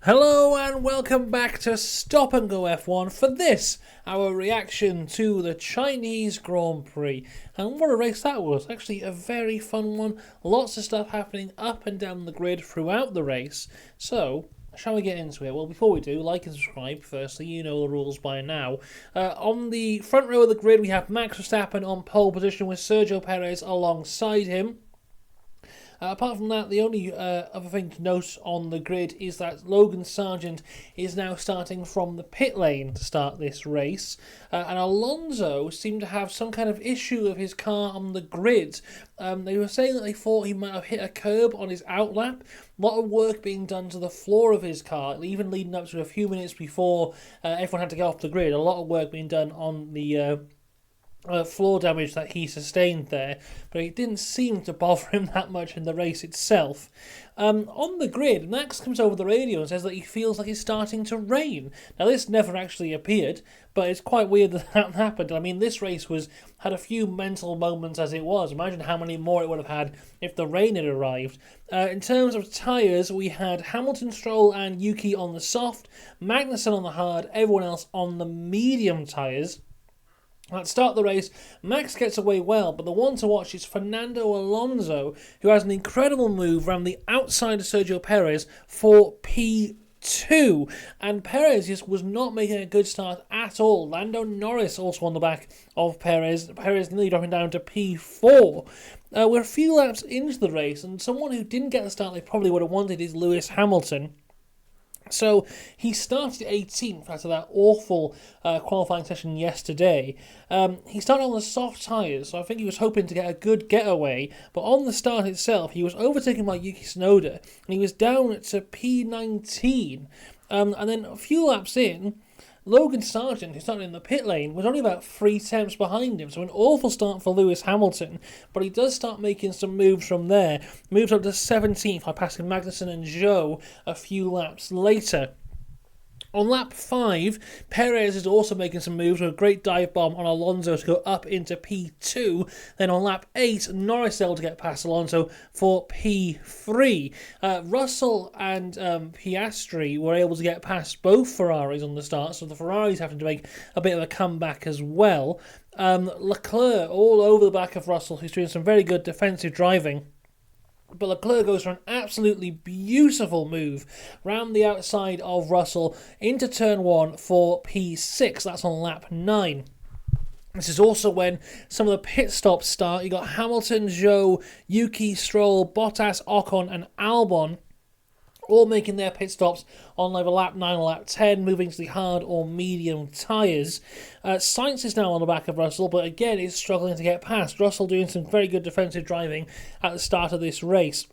Hello and welcome back to Stop and Go F1 for this, our reaction to the Chinese Grand Prix. And what a race that was. Actually a very fun one. Lots of stuff happening up and down the grid throughout the race. So, shall we get into it? Well, before we do, like and subscribe firstly, you know the rules by now. On the front row of the grid we have Max Verstappen on pole position with Sergio Perez alongside him. Apart from that, the only other thing to note on the grid is that Logan Sargent is now starting from the pit lane to start this race. And Alonso seemed to have some kind of issue with his car on the grid. They were saying that they thought he might have hit a curb on his outlap. A lot of work being done to the floor of his car, even leading up to a few minutes before everyone had to get off the grid. A lot of work being done on the floor damage that he sustained there, but it didn't seem to bother him that much in the race itself. On the grid, Max comes over the radio and says that he feels like it's starting to rain. Now, this never actually appeared, but it's quite weird that that happened. I mean, this race had a few mental moments as it was. Imagine how many more it would have had if the rain had arrived. In terms of tyres, we had Hamilton, Stroll and Yuki on the soft, Magnussen on the hard, everyone else on the medium tyres. At the start of the race, Max gets away well, but the one to watch is Fernando Alonso, who has an incredible move around the outside of Sergio Perez for P2. And Perez just was not making a good start at all. Lando Norris also on the back of Perez. Perez nearly dropping down to P4. We're a few laps into the race, and someone who didn't get the start they probably would have wanted is Lewis Hamilton. So he started 18th after that awful qualifying session yesterday. He started on the soft tyres, so I think he was hoping to get a good getaway. But on the start itself, he was overtaken by Yuki Tsunoda, and he was down to P19. And then a few laps in, Logan Sargent, who started in the pit lane, was only about 3 tenths behind him. So an awful start for Lewis Hamilton. But he does start making some moves from there. Moves up to 17th by passing Magnussen and Zhou a few laps later. On lap 5, Perez is also making some moves with a great dive bomb on Alonso to go up into P2. Then on lap 8, Norris able to get past Alonso for P3. Russell and Piastri were able to get past both Ferraris on the start, so the Ferraris having to make a bit of a comeback as well. Leclerc all over the back of Russell, who's doing some very good defensive driving. But Leclerc goes for an absolutely beautiful move round the outside of Russell into turn 1 for P6. That's on lap 9. This is also when some of the pit stops start. You got Hamilton, Zhou, Yuki, Stroll, Bottas, Ocon and Albon all making their pit stops on either lap 9 or lap 10, moving to the hard or medium tyres. Sainz is now on the back of Russell, but again is struggling to get past. Russell doing some very good defensive driving at the start of this race.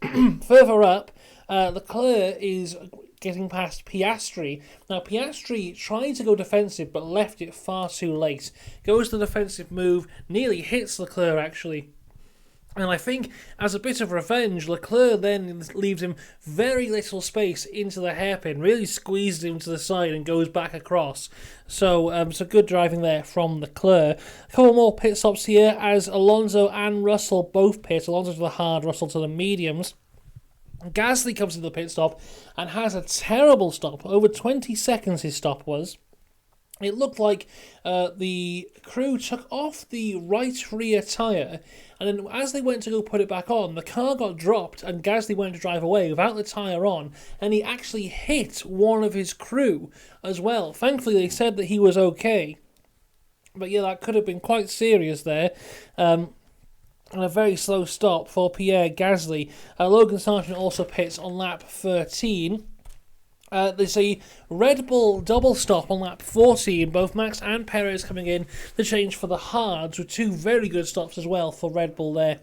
Further up, Leclerc is getting past Piastri. Now, Piastri tried to go defensive, but left it far too late. Goes the defensive move, nearly hits Leclerc actually. And I think, as a bit of revenge, Leclerc then leaves him very little space into the hairpin, really squeezes him to the side and goes back across. So good driving there from Leclerc. A couple more pit stops here as Alonso and Russell both pit. Alonso to the hard, Russell to the mediums. Gasly comes to the pit stop and has a terrible stop. Over 20 seconds his stop was. It looked like the crew took off the right rear tyre, and then as they went to go put it back on, the car got dropped and Gasly went to drive away without the tyre on, and he actually hit one of his crew as well. Thankfully, they said that he was okay. But yeah, that could have been quite serious there. And a very slow stop for Pierre Gasly. Logan Sargent also pits on lap 13. There's a Red Bull double stop on lap 14, both Max and Perez coming in to change for the hards, with 2 very good stops as well for Red Bull there,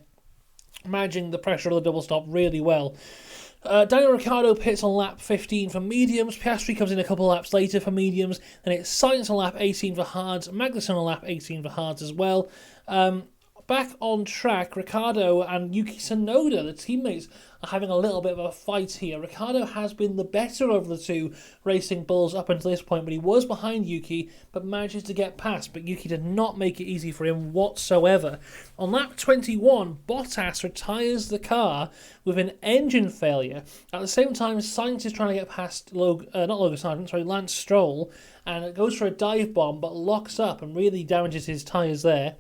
managing the pressure of the double stop really well. Daniel Ricciardo pits on lap 15 for mediums, Piastri comes in a couple of laps later for mediums, and it's Sainz on lap 18 for hards, Magnussen on lap 18 for hards as well. back on track, Ricciardo and Yuki Tsunoda, the teammates, are having a little bit of a fight here. Ricciardo has been the better of the two racing bulls up until this point, but he was behind Yuki, but manages to get past. But Yuki did not make it easy for him whatsoever. On lap 21, Bottas retires the car with an engine failure. At the same time, Sainz is trying to get past Lance Stroll, and it goes for a dive bomb, but locks up and really damages his tyres there.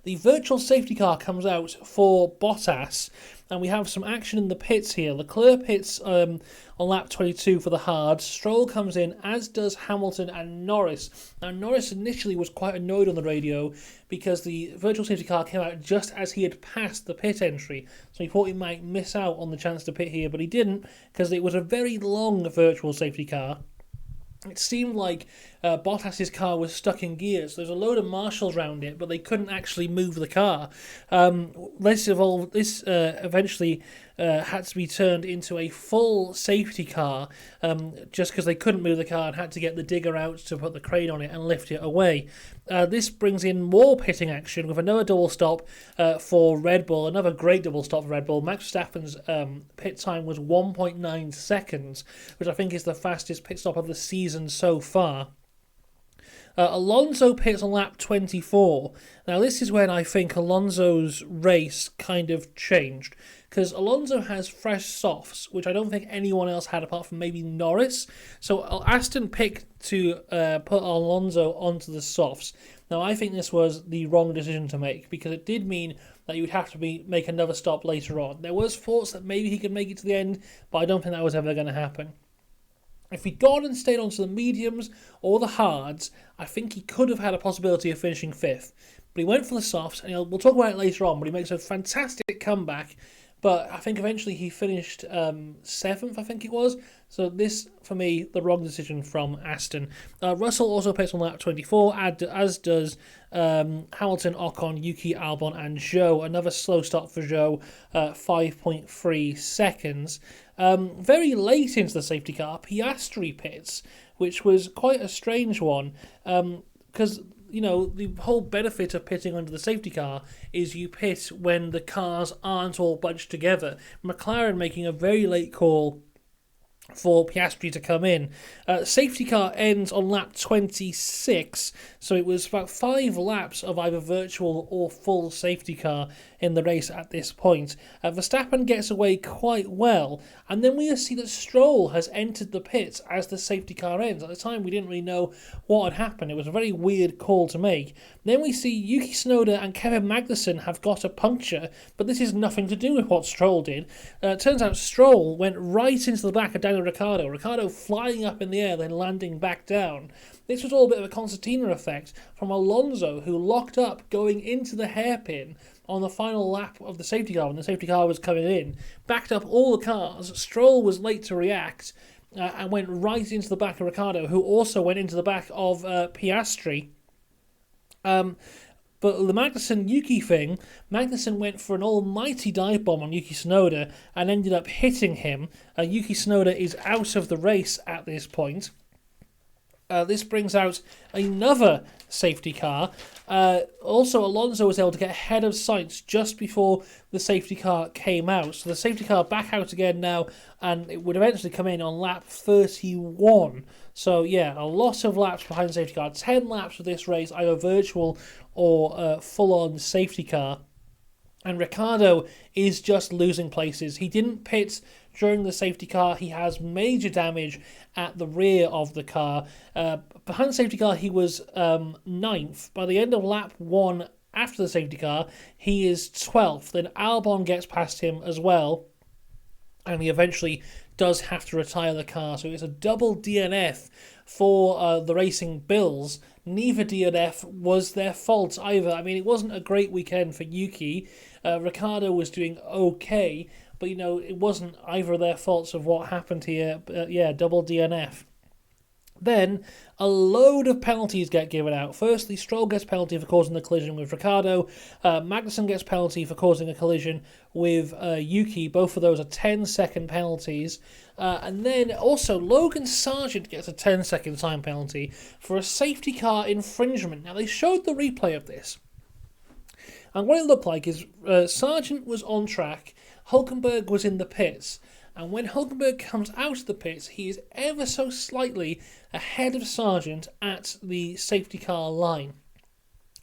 The virtual safety car comes out for Bottas, and we have some action in the pits here. Leclerc pits on lap 22 for the hards. Stroll comes in, as does Hamilton and Norris. Now, Norris initially was quite annoyed on the radio because the virtual safety car came out just as he had passed the pit entry. So he thought he might miss out on the chance to pit here, but he didn't, because it was a very long virtual safety car. It seemed like Bottas's car was stuck in gears. There's a load of marshals around it, but they couldn't actually move the car. This eventually had to be turned into a full safety car, just because they couldn't move the car and had to get the digger out to put the crane on it and lift it away. This brings in more pitting action with another double stop for Red Bull, another great double stop for Red Bull. Max Verstappen's pit time was 1.9 seconds, which I think is the fastest pit stop of the season so far. Alonso pits on lap 24. Now, this is when I think Alonso's race kind of changed, because Alonso has fresh softs, which I don't think anyone else had apart from maybe Norris. So Aston picked to put Alonso onto the softs. Now, I think this was the wrong decision to make, because it did mean that you would have to make another stop later on. There was thoughts that maybe he could make it to the end, but I don't think that was ever going to happen. If he'd gone and stayed onto the mediums or the hards, I think he could have had a possibility of finishing fifth. But he went for the softs, and we'll talk about it later on, but he makes a fantastic comeback. But I think eventually he finished seventh, I think it was. So this, for me, the wrong decision from Aston. Russell also pits on lap 24, as does Hamilton, Ocon, Yuki, Albon, and Zhou. Another slow stop for Zhou, 5.3 seconds. Very late into the safety car, Piastri pits, which was quite a strange one, because the whole benefit of pitting under the safety car is you pit when the cars aren't all bunched together. McLaren making a very late call for Piastri to come in. Safety car ends on lap 26, so it was about 5 laps of either virtual or full safety car in the race at this point. Verstappen gets away quite well, and then we see that Stroll has entered the pits as the safety car ends. At the time, we didn't really know what had happened. It was a very weird call to make. Then we see Yuki Tsunoda and Kevin Magnussen have got a puncture, but this is nothing to do with what Stroll did. Turns out Stroll went right into the back of Daniel Ricciardo. Ricciardo flying up in the air, then landing back down. This was all a bit of a concertina effect from Alonso, who locked up going into the hairpin on the final lap of the safety car when the safety car was coming in, backed up all the cars. Stroll was late to react and went right into the back of Ricciardo, who also went into the back of Piastri. But the Magnussen-Yuki thing, Magnussen went for an almighty dive bomb on Yuki Tsunoda and ended up hitting him. Yuki Tsunoda is out of the race at this point. This brings out another safety car. Also, Alonso was able to get ahead of Sainz just before the safety car came out. So the safety car back out again now, and it would eventually come in on lap 31. So yeah, a lot of laps behind the safety car. 10 laps of this race, either virtual or full-on safety car. And Ricciardo is just losing places. He didn't pit during the safety car. He has major damage at the rear of the car. Behind the safety car, he was 9th. By the end of lap 1 after the safety car, he is 12th. Then Albon gets past him as well, and he eventually does have to retire the car. So it's a double DNF for the Racing Bills. Neither DNF was their fault either. I mean, it wasn't a great weekend for Yuki. Ricciardo was doing okay, but it wasn't either of their faults of what happened here. But yeah, double DNF. Then a load of penalties get given out. Firstly, Stroll gets penalty for causing the collision with Ricciardo. Magnussen gets penalty for causing a collision with Yuki. Both of those are 10-second penalties. And then also Logan Sargent gets a 10-second time penalty for a safety car infringement. Now, they showed the replay of this, And what it looked like is Sargent was on track, Hulkenberg was in the pits, and when Hulkenberg comes out of the pits, he is ever so slightly ahead of Sargent at the safety car line,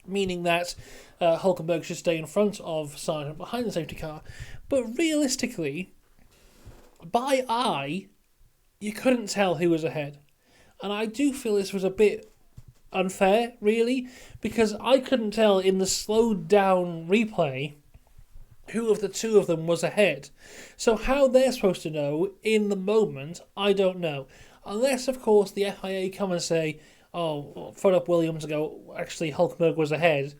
meaning that Hulkenberg should stay in front of Sargent behind the safety car. But realistically, by eye, you couldn't tell who was ahead. And I do feel this was a bit unfair, really, because I couldn't tell in the slowed down replay who of the two of them was ahead. So how they're supposed to know in the moment, I don't know. Unless, of course, the FIA come and say, oh, phone up Williams and go, actually, Hulkenberg was ahead.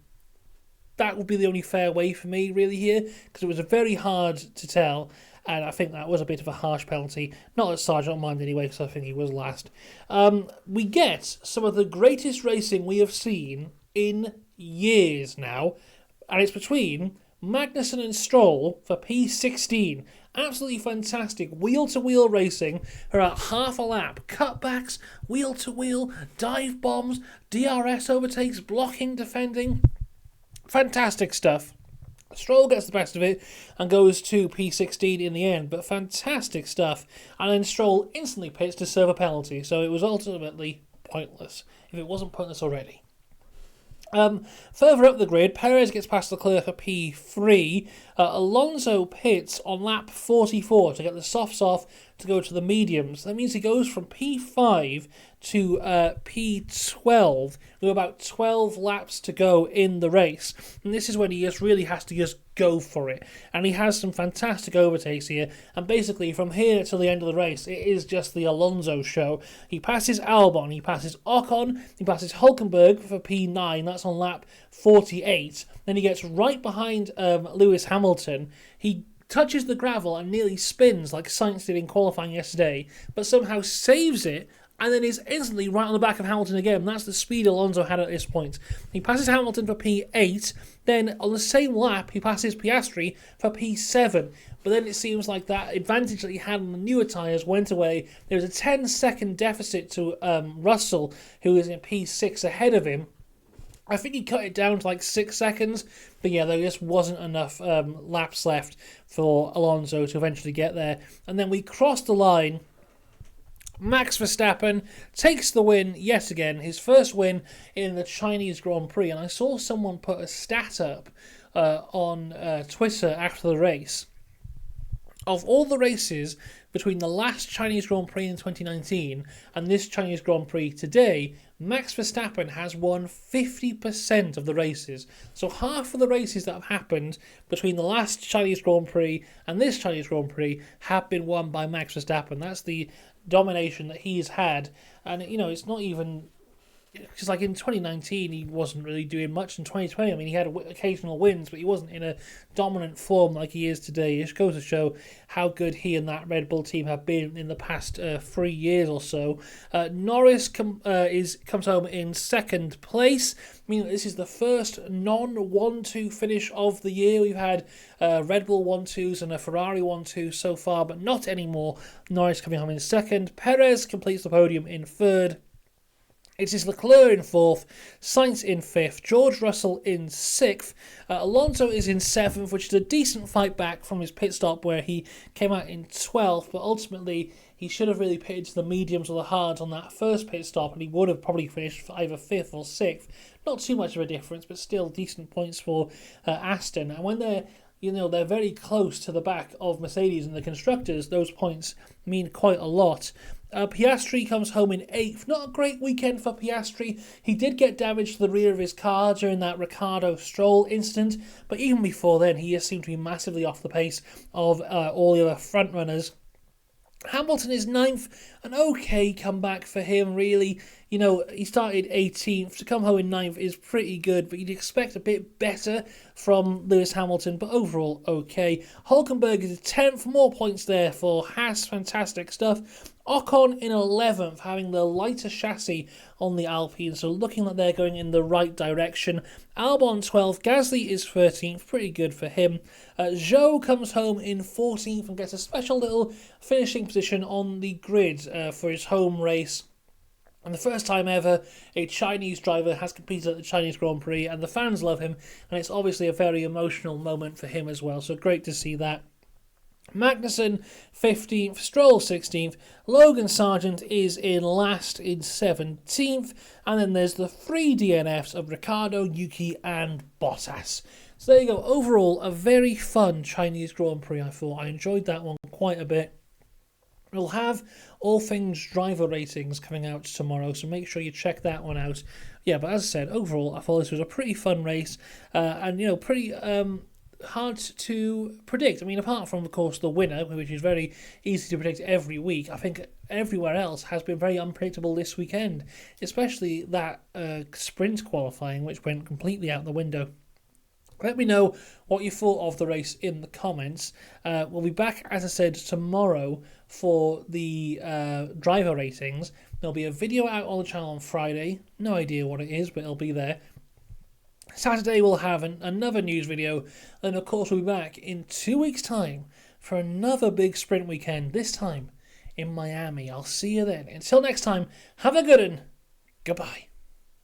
That would be the only fair way for me, really, here, because it was very hard to tell, and I think that was a bit of a harsh penalty. Not that Sargent mind anyway, because I think he was last. We get some of the greatest racing we have seen in years now, and it's between Magnussen and Stroll for P16. Absolutely fantastic wheel-to-wheel racing for about half a lap. Cutbacks, wheel-to-wheel, dive bombs, DRS overtakes, blocking, defending. Fantastic stuff. Stroll gets the best of it and goes to P16 in the end, but fantastic stuff. And then Stroll instantly pits to serve a penalty, so it was ultimately pointless, if it wasn't pointless already. Further up the grid, Perez gets past Leclerc for P3. Alonso pits on lap 44 to get the softs off to go to the mediums. That means he goes from P5 to P12 with about 12 laps to go in the race. And this is when he really has to go for it. And he has some fantastic overtakes here. And basically from here to the end of the race, it is just the Alonso show. He passes Albon, he passes Ocon, he passes Hulkenberg for P9. That's on lap 48. Then he gets right behind Lewis Hamilton. He touches the gravel and nearly spins like Sainz did in qualifying yesterday, but somehow saves it and then is instantly right on the back of Hamilton again. That's the speed Alonso had at this point. He passes Hamilton for P8, then on the same lap he passes Piastri for P7, but then it seems like that advantage that he had on the newer tyres went away. There was a 10-second deficit to Russell, who was in P6 ahead of him. I think he cut it down to like 6 seconds, but yeah, there just wasn't enough laps left for Alonso to eventually get there. And then we crossed the line. Max Verstappen takes the win yet again, his first win in the Chinese Grand Prix. And I saw someone put a stat up on Twitter after the race. Of all the races between the last Chinese Grand Prix in 2019 and this Chinese Grand Prix today, Max Verstappen has won 50% of the races. So half of the races that have happened between the last Chinese Grand Prix and this Chinese Grand Prix have been won by Max Verstappen. That's the domination that he's had. And, you know, it's not even... Because, like, in 2019, he wasn't really doing much. In 2020, I mean, he had occasional wins, but he wasn't in a dominant form like he is today. It goes to show how good he and that Red Bull team have been in the past 3 years or so. Norris comes home in second place. I mean, this is the first non-1-2 finish of the year. We've had Red Bull 1-2s and a Ferrari 1-2 so far, but not anymore. Norris coming home in second. Perez completes the podium in third. It is Leclerc in fourth, Sainz in fifth, George Russell in sixth, Alonso is in seventh, which is a decent fight back from his pit stop where he came out in 12th, but ultimately he should have really pitted to the mediums or the hards on that first pit stop, and he would have probably finished either fifth or sixth. Not too much of a difference, but still decent points for Aston. And when they're very close to the back of Mercedes and the constructors, those points mean quite a lot. Piastri comes home in 8th. Not a great weekend for Piastri. He did get damage to the rear of his car during that Ricciardo Stroll incident, but even before then, he just seemed to be massively off the pace of all the other front runners. Hamilton is 9th, an okay comeback for him, really. You know, he started 18th. To come home in 9th is pretty good, but you'd expect a bit better from Lewis Hamilton, but overall, okay. Hulkenberg is 10th, more points there for Haas, fantastic stuff. Ocon in 11th, having the lighter chassis on the Alpine, so looking like they're going in the right direction. Albon 12th, Gasly is 13th, pretty good for him. Zhou comes home in 14th and gets a special little finishing position on the grid for his home race. And the first time ever a Chinese driver has competed at the Chinese Grand Prix, and the fans love him, and it's obviously a very emotional moment for him as well, so great to see that. Magnussen 15th, Stroll 16th, Logan Sargent is in last in 17th, and then there's the 3 DNFs of Ricciardo, Yuki and Bottas. So there you go, overall a very fun Chinese Grand Prix. I thought I enjoyed that one quite a bit. We'll have all things driver ratings coming out tomorrow, so make sure you check that one out. Yeah, but as I said, overall I thought this was a pretty fun race, and pretty hard to predict. I mean, apart from, of course, the winner, which is very easy to predict every week, I think everywhere else has been very unpredictable this weekend, especially that sprint qualifying, which went completely out the window. Let me know what you thought of the race in the comments. We'll be back, as I said, tomorrow for the driver ratings. There'll be a video out on the channel on Friday. No idea what it is, but it'll be there. Saturday we'll have another news video, and of course we'll be back in 2 weeks' time for another big sprint weekend, this time in Miami. I'll see you then. Until next time, have a good one. Goodbye.